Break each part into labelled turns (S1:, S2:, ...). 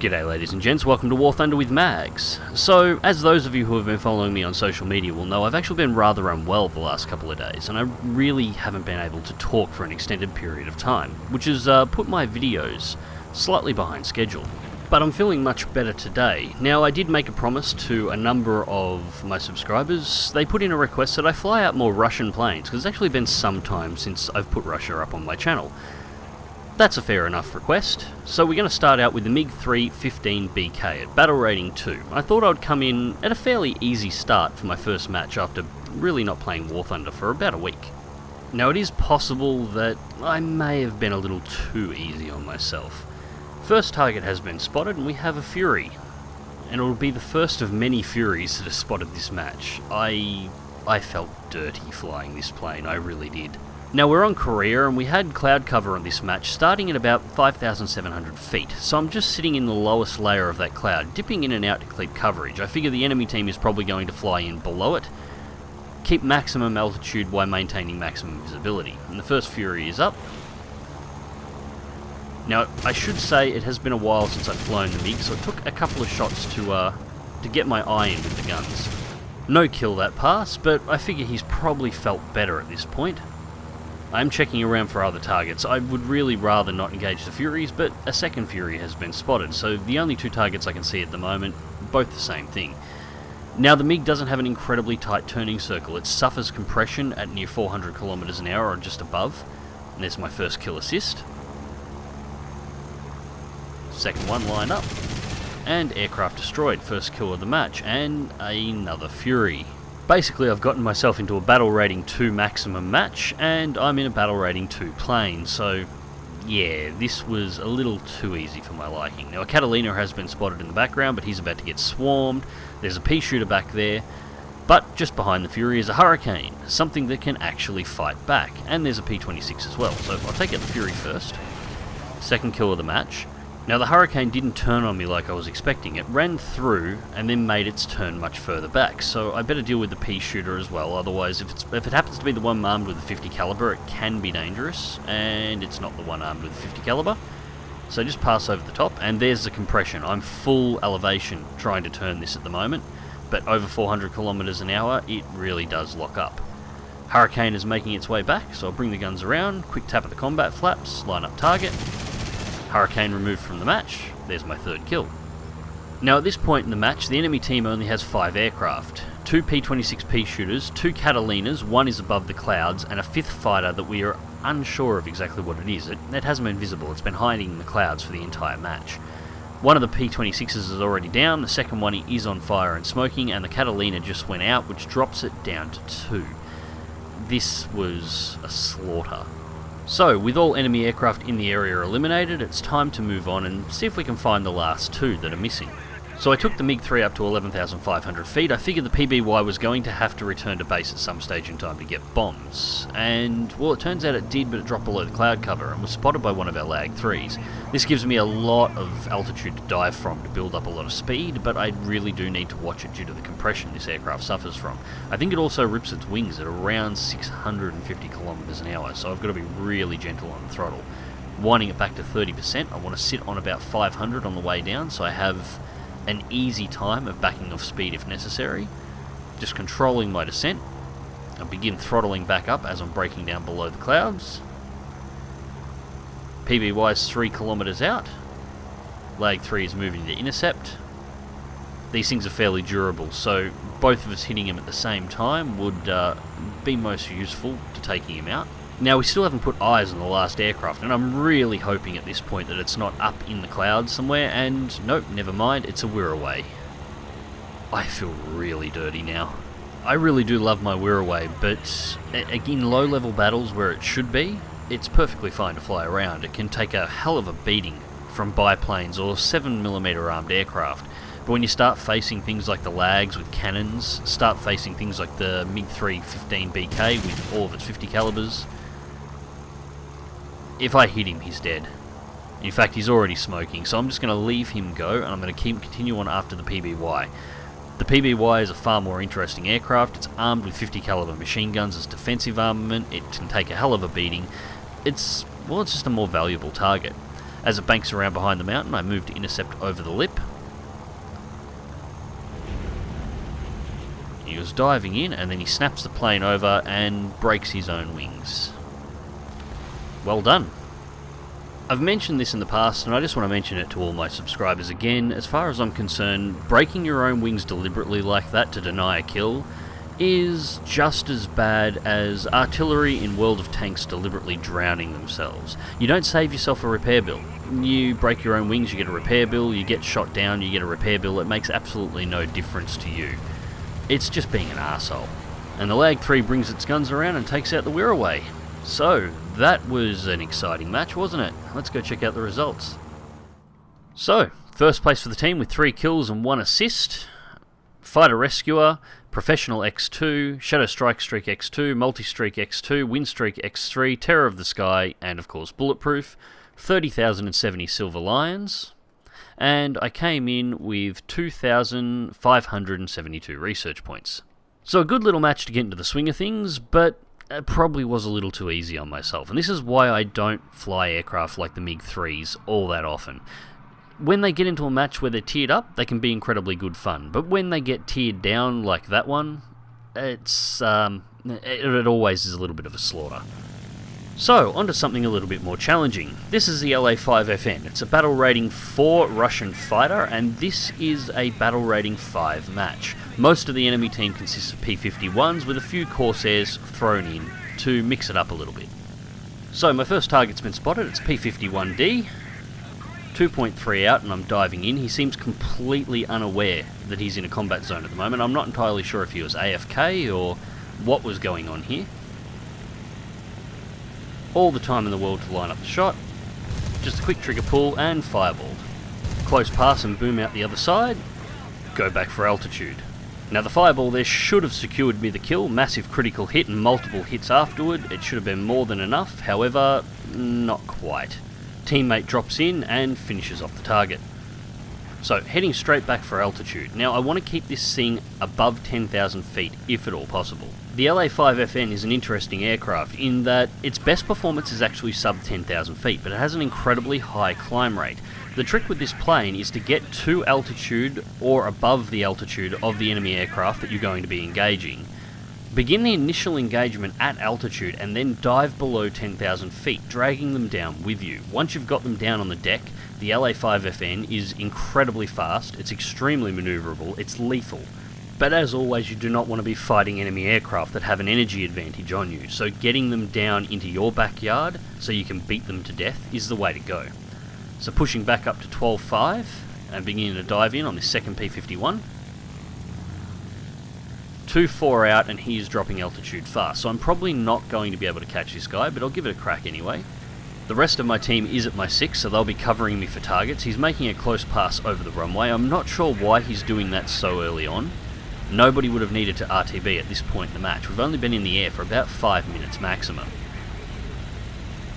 S1: G'day ladies and gents, welcome to War Thunder with Mags. So, as those of you who have been following me on social media will know, I've actually been rather unwell the last couple of days, and I really haven't been able to talk for an extended period of time, which has put my videos slightly behind schedule. But I'm feeling much better today. Now, I did make a promise to a number of my subscribers. They put in a request that I fly out more Russian planes, because it's actually been some time since I've put Russia up on my channel. That's a fair enough request, so we're going to start out with the MiG-3-15 BK at Battle Rating 2. I thought I'd come in at a fairly easy start for my first match after really not playing War Thunder for about a week. Now it is possible that I may have been a little too easy on myself. First target has been spotted and we have a Fury, and it will be the first of many Furies that have spotted this match. I felt dirty flying this plane, I really did. Now we're on Korea and we had cloud cover on this match starting at about 5,700 feet, so I'm just sitting in the lowest layer of that cloud, dipping in and out to keep coverage. I figure the enemy team is probably going to fly in below it, keep maximum altitude while maintaining maximum visibility. And the first Fury is up. Now I should say it has been a while since I've flown the MiG, so it took a couple of shots to get my eye in with the guns. No kill that pass, but I figure he's probably felt better at this point. I'm checking around for other targets. I would really rather not engage the Furies, but a second Fury has been spotted, so the only two targets I can see at the moment, both the same thing. Now the MiG doesn't have an incredibly tight turning circle. It suffers compression at near 400 kilometers an hour or just above. And there's my first kill assist. Second one lined up. And aircraft destroyed, first kill of the match, and another Fury. Basically, I've gotten myself into a Battle Rating 2 maximum match, and I'm in a Battle Rating 2 plane, so yeah, this was a little too easy for my liking. Now, a Catalina has been spotted in the background, but he's about to get swarmed. There's a pea shooter back there, but just behind the Fury is a Hurricane, something that can actually fight back, and there's a P-26 as well, so I'll take out the Fury first. Second kill of the match. Now the Hurricane didn't turn on me like I was expecting. It ran through and then made its turn much further back, so I better deal with the pea shooter as well, otherwise if it happens to be the one armed with a 50 caliber, it can be dangerous, and it's not the one armed with a 50 caliber. So just pass over the top, and there's the compression. I'm full elevation trying to turn this at the moment, but over 400 kilometers an hour, it really does lock up. Hurricane is making its way back, so I'll bring the guns around, quick tap of the combat flaps, line up target. Hurricane removed from the match. There's my third kill. Now at this point in the match, the enemy team only has 5 aircraft. 2 P-26 pea shooters, 2 Catalinas, one is above the clouds, and a 5th fighter that we are unsure of exactly what it is. It hasn't been visible, it's been hiding in the clouds for the entire match. One of the P-26s is already down, the second one is on fire and smoking, and the Catalina just went out, which drops it down to 2. This was a slaughter. So, with all enemy aircraft in the area eliminated, it's time to move on and see if we can find the last 2 that are missing. So I took the MiG-3 up to 11,500 feet. I figured the PBY was going to have to return to base at some stage in time to get bombs. And, well, it turns out it did, but it dropped below the cloud cover and was spotted by one of our LAG-3s. This gives me a lot of altitude to dive from to build up a lot of speed, but I really do need to watch it due to the compression this aircraft suffers from. I think it also rips its wings at around 650 kilometers an hour, so I've got to be really gentle on the throttle. Winding it back to 30%, I want to sit on about 500 on the way down, so I have an easy time of backing off speed if necessary. Just controlling my descent. I'll begin throttling back up as I'm breaking down below the clouds. PBY is 3 kilometers out. Lag 3 is moving to intercept. These things are fairly durable, so both of us hitting him at the same time would be most useful to taking him out. Now, we still haven't put eyes on the last aircraft, and I'm really hoping at this point that it's not up in the clouds somewhere, and nope, never mind, it's a Wirraway. I feel really dirty now. I really do love my Wirraway, but in low-level battles where it should be, it's perfectly fine to fly around. It can take a hell of a beating from biplanes or 7mm armed aircraft, but when you start facing things like the LAGs with cannons, start facing things like the MiG-3-15 BK with all of its 50 calibers, if I hit him, he's dead. In fact, he's already smoking, so I'm just going to leave him go, and I'm going to continue on after the PBY. The PBY is a far more interesting aircraft. It's armed with 50 caliber machine guns as defensive armament. It can take a hell of a beating. It's just a more valuable target. As it banks around behind the mountain, I move to intercept over the lip. He was diving in, and then he snaps the plane over and breaks his own wings. Well done. I've mentioned this in the past, and I just want to mention it to all my subscribers again. As far as I'm concerned, breaking your own wings deliberately like that to deny a kill is just as bad as artillery in World of Tanks deliberately drowning themselves. You don't save yourself a repair bill. You break your own wings, you get a repair bill. You get shot down, you get a repair bill. It makes absolutely no difference to you. It's just being an arsehole. And the Lag-3 brings its guns around and takes out the Wirraway. So, that was an exciting match, wasn't it? Let's go check out the results. So, first place for the team with 3 kills and 1 assist. Fighter Rescuer, Professional X2, Shadow Strike Streak X2, Multi-Streak X2, Win Streak X3, Terror of the Sky, and of course Bulletproof. 30,070 Silver Lions. And I came in with 2,572 research points. So a good little match to get into the swing of things, but it probably was a little too easy on myself. And this is why I don't fly aircraft like the MiG-3s all that often. When they get into a match where they're tiered up, they can be incredibly good fun. But when they get tiered down like that one, it always is a little bit of a slaughter. So, onto something a little bit more challenging. This is the La-5FN. It's a battle rating 4 Russian fighter, and this is a battle rating 5 match. Most of the enemy team consists of P-51s, with a few Corsairs thrown in to mix it up a little bit. So, my first target's been spotted. It's P-51D. 2.3 out, and I'm diving in. He seems completely unaware that he's in a combat zone at the moment. I'm not entirely sure if he was AFK or what was going on here. All the time in the world to line up the shot. Just a quick trigger pull and fireballed. Close pass and boom out the other side. Go back for altitude. Now the fireball there should have secured me the kill. Massive critical hit and multiple hits afterward. It should have been more than enough. However, not quite. Teammate drops in and finishes off the target. So, heading straight back for altitude. Now, I want to keep this thing above 10,000 feet, if at all possible. The La-5FN is an interesting aircraft in that its best performance is actually sub 10,000 feet, but it has an incredibly high climb rate. The trick with this plane is to get to altitude or above the altitude of the enemy aircraft that you're going to be engaging. Begin the initial engagement at altitude and then dive below 10,000 feet, dragging them down with you. Once you've got them down on the deck, the La-5FN is incredibly fast, it's extremely manoeuvrable, it's lethal. But as always, you do not want to be fighting enemy aircraft that have an energy advantage on you, so getting them down into your backyard so you can beat them to death is the way to go. So pushing back up to 12.5 and beginning to dive in on this second P-51. 2-4 out and he is dropping altitude fast, so I'm probably not going to be able to catch this guy, but I'll give it a crack anyway. The rest of my team is at my 6, so they'll be covering me for targets. He's making a close pass over the runway. I'm not sure why he's doing that so early on. Nobody would have needed to RTB at this point in the match. We've only been in the air for about 5 minutes maximum.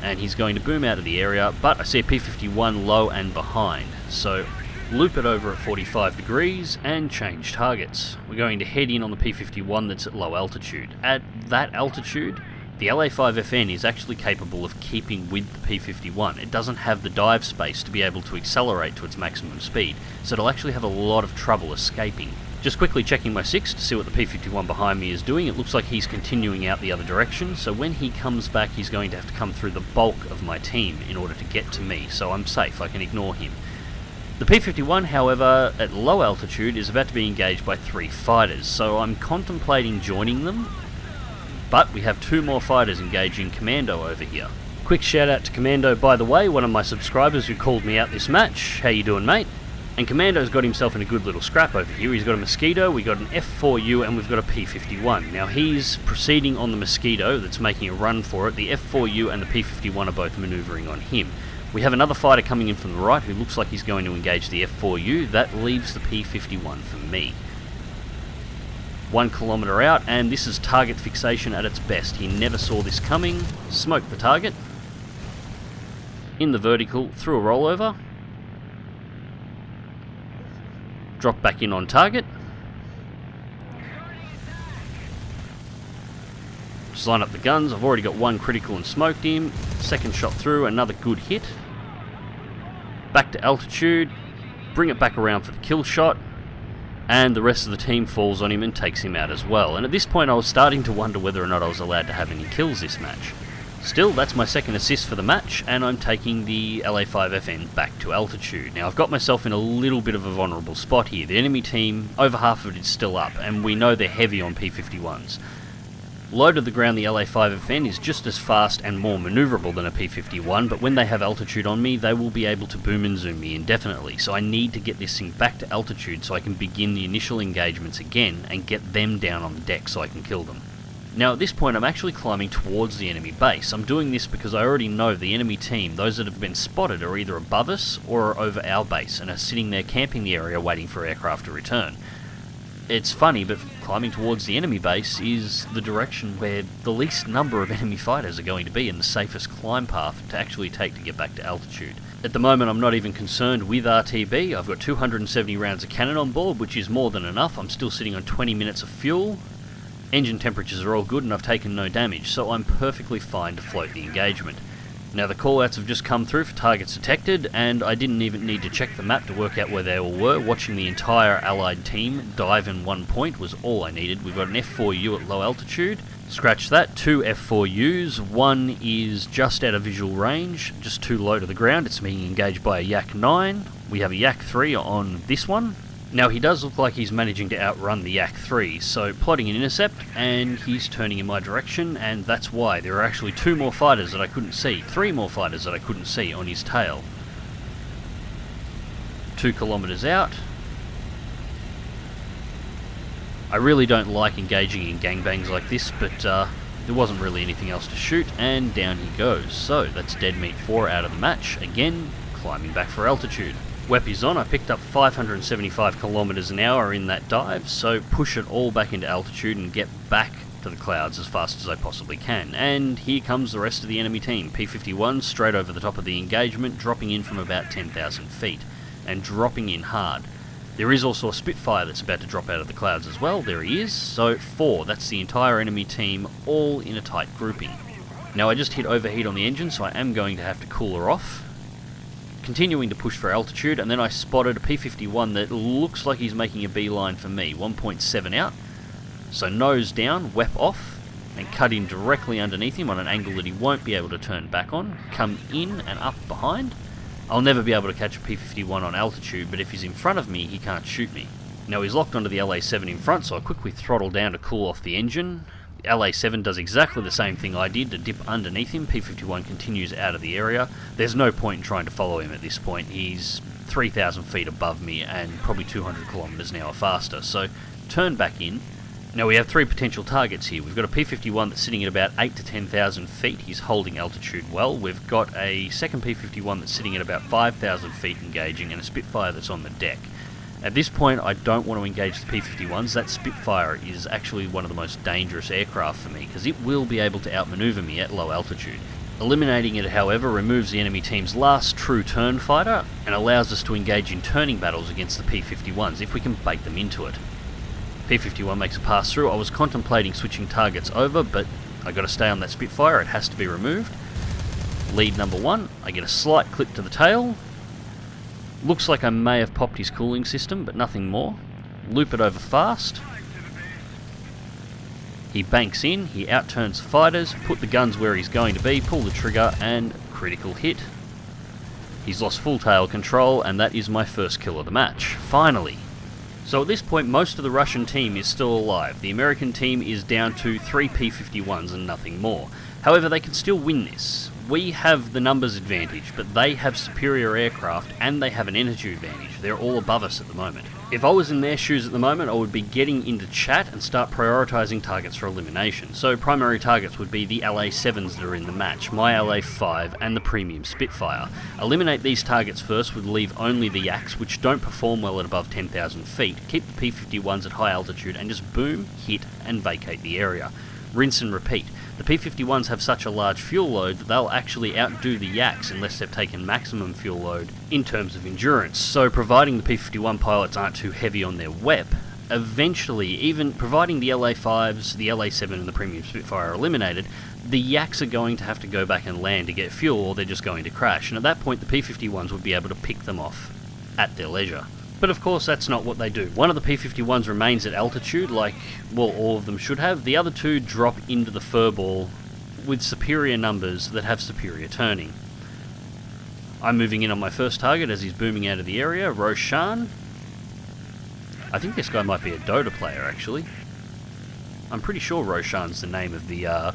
S1: And he's going to boom out of the area, but I see a P-51 low and behind, so loop it over at 45 degrees and change targets. We're going to head in on the P-51 that's at low altitude. At that altitude, the La-5FN is actually capable of keeping with the P-51. It doesn't have the dive space to be able to accelerate to its maximum speed, so it'll actually have a lot of trouble escaping. Just quickly checking my 6 to see what the P-51 behind me is doing. It looks like he's continuing out the other direction, so when he comes back he's going to have to come through the bulk of my team in order to get to me, so I'm safe, I can ignore him. The P-51, however, at low altitude is about to be engaged by 3 fighters, so I'm contemplating joining them. But we have 2 more fighters engaging Commando over here. Quick shout out to Commando, by the way, one of my subscribers who called me out this match. How you doing, mate? And Commando's got himself in a good little scrap over here. He's got a Mosquito, we got an F4U, and we've got a P-51. Now he's proceeding on the Mosquito that's making a run for it. The F4U and the P-51 are both manoeuvring on him. We have another fighter coming in from the right who looks like he's going to engage the F4U. That leaves the P-51 for me. 1 kilometre out, and this is target fixation at its best. He never saw this coming. Smoked the target. In the vertical, through a rollover. Drop back in on target. Just line up the guns. I've already got 1 critical and smoked him. Second shot through, another good hit. back to altitude, bring it back around for the kill shot, and the rest of the team falls on him and takes him out as well. And at this point I was starting to wonder whether or not I was allowed to have any kills this match. Still, that's my second assist for the match, and I'm taking the La-5FN back to altitude. Now, I've got myself in a little bit of a vulnerable spot here. The enemy team, over half of it is still up, and we know they're heavy on P-51s. Low to the ground, the La-5FN is just as fast and more manoeuvrable than a P-51, but when they have altitude on me, they will be able to boom and zoom me indefinitely. So I need to get this thing back to altitude so I can begin the initial engagements again and get them down on the deck so I can kill them. Now at this point I'm actually climbing towards the enemy base. I'm doing this because I already know the enemy team, those that have been spotted, are either above us or are over our base and are sitting there camping the area waiting for aircraft to return. It's funny, but climbing towards the enemy base is the direction where the least number of enemy fighters are going to be and the safest climb path to actually take to get back to altitude. At the moment I'm not even concerned with RTB. I've got 270 rounds of cannon on board, which is more than enough. I'm still sitting on 20 minutes of fuel. Engine temperatures are all good and I've taken no damage, so I'm perfectly fine to float the engagement. Now the callouts have just come through for targets detected, and I didn't even need to check the map to work out where they all were. Watching the entire Allied team dive in one point was all I needed. We've got an F4U at low altitude. Scratch that, 2 F4Us, one is just out of visual range, just too low to the ground. It's being engaged by a Yak-9. We have a Yak-3 on this one. Now he does look like he's managing to outrun the Yak-3, so plotting an intercept, and he's turning in my direction, and that's why. There are actually 2 more fighters that I couldn't see, 3 more fighters that I couldn't see on his tail. 2 kilometers out. I really don't like engaging in gangbangs like this, but there wasn't really anything else to shoot, and down he goes. So that's dead meat 4 out of the match, again climbing back for altitude. WEP is on. I picked up 575 kilometers an hour in that dive, so push it all back into altitude and get back to the clouds as fast as I possibly can. And here comes the rest of the enemy team. P-51 straight over the top of the engagement, dropping in from about 10,000 feet, and dropping in hard. There is also a Spitfire that's about to drop out of the clouds as well. There he is. So 4, that's the entire enemy team, all in a tight grouping. Now I just hit overheat on the engine, so I am going to have to cool her off. Continuing to push for altitude, and then I spotted a P-51 that looks like he's making a beeline for me, 1.7 out. So nose down, WEP off, and cut in directly underneath him on an angle that he won't be able to turn back on. Come in and up behind. I'll never be able to catch a P-51 on altitude, but if he's in front of me, he can't shoot me. Now he's locked onto the La-7 in front, so I quickly throttle down to cool off the engine. The La-7 does exactly the same thing I did to dip underneath him. P-51 continues out of the area. There's no point in trying to follow him at this point. He's 3,000 feet above me and probably 200 kilometers an hour faster. So turn back in. Now we have 3 potential targets here. We've got a P-51 that's sitting at about 8 to 10,000 feet. He's holding altitude well. We've got a second P-51 that's sitting at about 5,000 feet engaging, and a Spitfire that's on the deck. At this point, I don't want to engage the P-51s. That Spitfire is actually one of the most dangerous aircraft for me, because it will be able to outmaneuver me at low altitude. Eliminating it, however, removes the enemy team's last true turn fighter, and allows us to engage in turning battles against the P-51s if we can bait them into it. P-51 makes a pass through. I was contemplating switching targets over, but I got to stay on that Spitfire. It has to be removed. Lead number 1, I get a slight clip to the tail. Looks like I may have popped his cooling system, but nothing more. Loop it over fast. He banks in, he outturns the fighters, put the guns where he's going to be, pull the trigger, and critical hit. He's lost full tail control, and that is my first kill of the match. Finally. So at this point, most of the Russian team is still alive. The American team is down to 3 P-51s and nothing more. However, they can still win this. We have the numbers advantage, but they have superior aircraft and they have an energy advantage. They're all above us at the moment. If I was in their shoes at the moment, I would be getting into chat and start prioritising targets for elimination. So primary targets would be the La-7s that are in the match, my La-5 and the premium Spitfire. Eliminate these targets first would leave only the Yaks, which don't perform well at above 10,000 feet. Keep the P-51s at high altitude and just boom, hit and vacate the area. Rinse and repeat. The P-51s have such a large fuel load that they'll actually outdo the Yaks unless they've taken maximum fuel load in terms of endurance. So providing the P-51 pilots aren't too heavy on their WEP, eventually, even providing the LA-5s, the LA-7 and the Premium Spitfire are eliminated, the Yaks are going to have to go back and land to get fuel, or they're just going to crash, and at that point the P-51s would be able to pick them off at their leisure. But of course that's not what they do. One of the P-51s remains at altitude, like, well, all of them should have. The other two drop into the furball with superior numbers that have superior turning. I'm moving in on my first target as he's booming out of the area, Roshan. I think this guy might be a Dota player, actually. I'm pretty sure Roshan's the name of the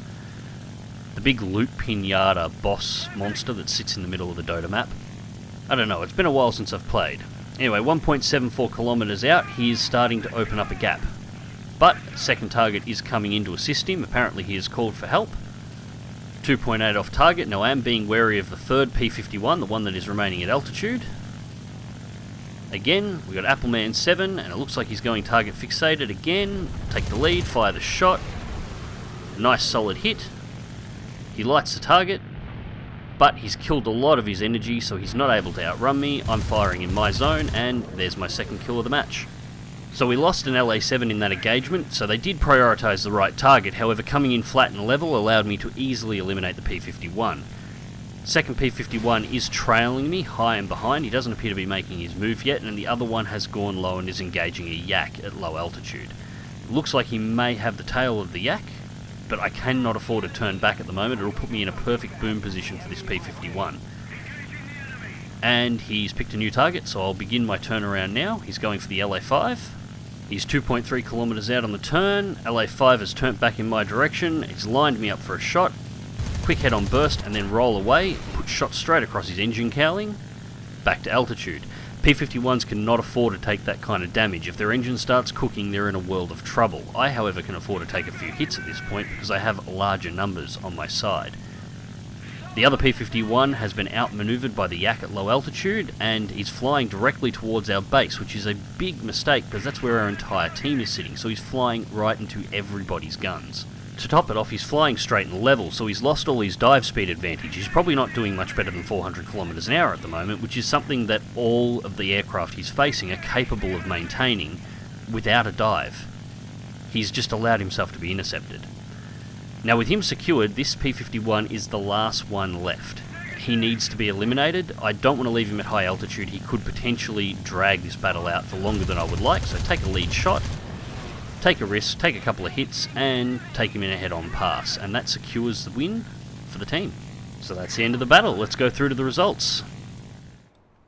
S1: big loot pinata boss monster that sits in the middle of the Dota map. I don't know, it's been a while since I've played. Anyway, 1.74 kilometers out, he is starting to open up a gap. But second target is coming in to assist him. Apparently he has called for help. 2.8 off target. Now I am being wary of the third P-51, the one that is remaining at altitude. Again, we got Appleman 7, and it looks like he's going target fixated again. Take the lead, fire the shot. Nice solid hit. He lights the target, but he's killed a lot of his energy, so he's not able to outrun me. I'm firing in my zone, and there's my second kill of the match. So we lost an LA-7 in that engagement, so they did prioritise the right target. However, coming in flat and level allowed me to easily eliminate the P-51. Second P-51 is trailing me, high and behind. He doesn't appear to be making his move yet, and the other one has gone low and is engaging a Yak at low altitude. It looks like he may have the tail of the Yak, but I cannot afford to turn back at the moment. It'll put me in a perfect boom position for this P-51. And he's picked a new target, so I'll begin my turnaround now. He's going for the LA-5. He's 2.3 kilometers out on the turn. LA-5 has turned back in my direction. He's lined me up for a shot. Quick head-on burst and then roll away. Put shot straight across his engine cowling. Back to altitude. P-51s cannot afford to take that kind of damage. If their engine starts cooking, they're in a world of trouble. I, however, can afford to take a few hits at this point because I have larger numbers on my side. The other P-51 has been outmaneuvered by the Yak at low altitude and is flying directly towards our base, which is a big mistake because that's where our entire team is sitting, so he's flying right into everybody's guns. To top it off, he's flying straight and level, so he's lost all his dive speed advantage. He's probably not doing much better than 400 kilometers an hour at the moment, which is something that all of the aircraft he's facing are capable of maintaining without a dive. He's just allowed himself to be intercepted. Now with him secured, this P-51 is the last one left. He needs to be eliminated. I don't want to leave him at high altitude. He could potentially drag this battle out for longer than I would like, so take a lead shot, take a risk, take a couple of hits, and take him in a head-on pass, and that secures the win for the team. So that's the end of the battle. Let's go through to the results.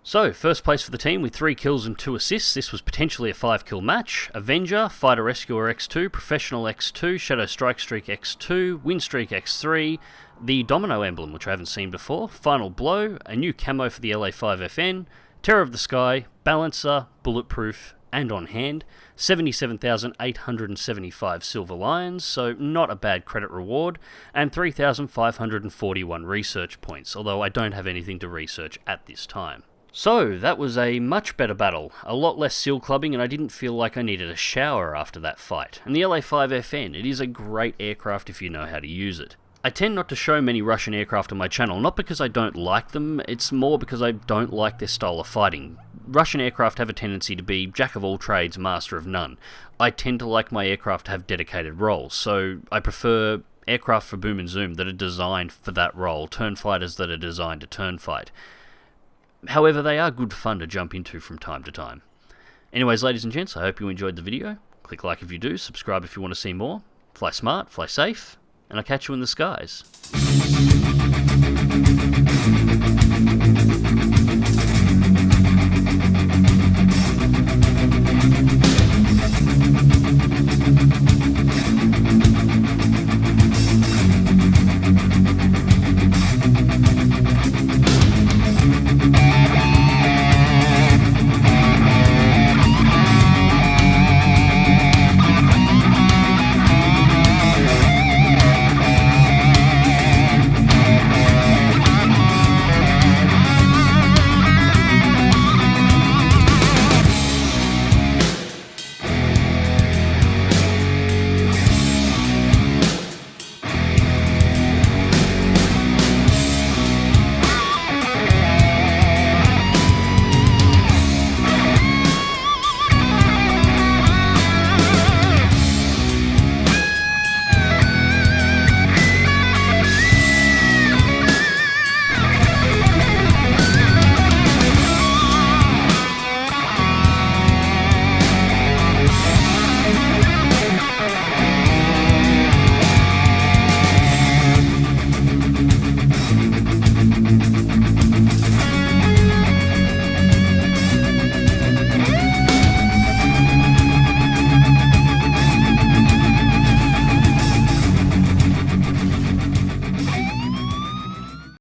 S1: So, first place for the team with 3 kills and 2 assists. This was potentially a 5-kill match. Avenger, Fighter Rescuer X2, Professional X2, Shadow Strike Streak X2, Win Streak X3, the Domino emblem, which I haven't seen before, Final Blow, a new camo for the La-5FN, Terror of the Sky, Balancer, Bulletproof, and on hand, 77,875 Silver Lions, so not a bad credit reward, and 3,541 research points, although I don't have anything to research at this time. So, that was a much better battle, a lot less seal clubbing, and I didn't feel like I needed a shower after that fight. And the La-5FN, it is a great aircraft if you know how to use it. I tend not to show many Russian aircraft on my channel, not because I don't like them, it's more because I don't like their style of fighting. Russian aircraft have a tendency to be jack of all trades, master of none. I tend to like my aircraft to have dedicated roles, so I prefer aircraft for boom and zoom that are designed for that role, turn fighters that are designed to turn fight. However, they are good fun to jump into from time to time. Anyways, ladies and gents, I hope you enjoyed the video. Click like if you do, subscribe if you want to see more. Fly smart, fly safe, and I'll catch you in the skies.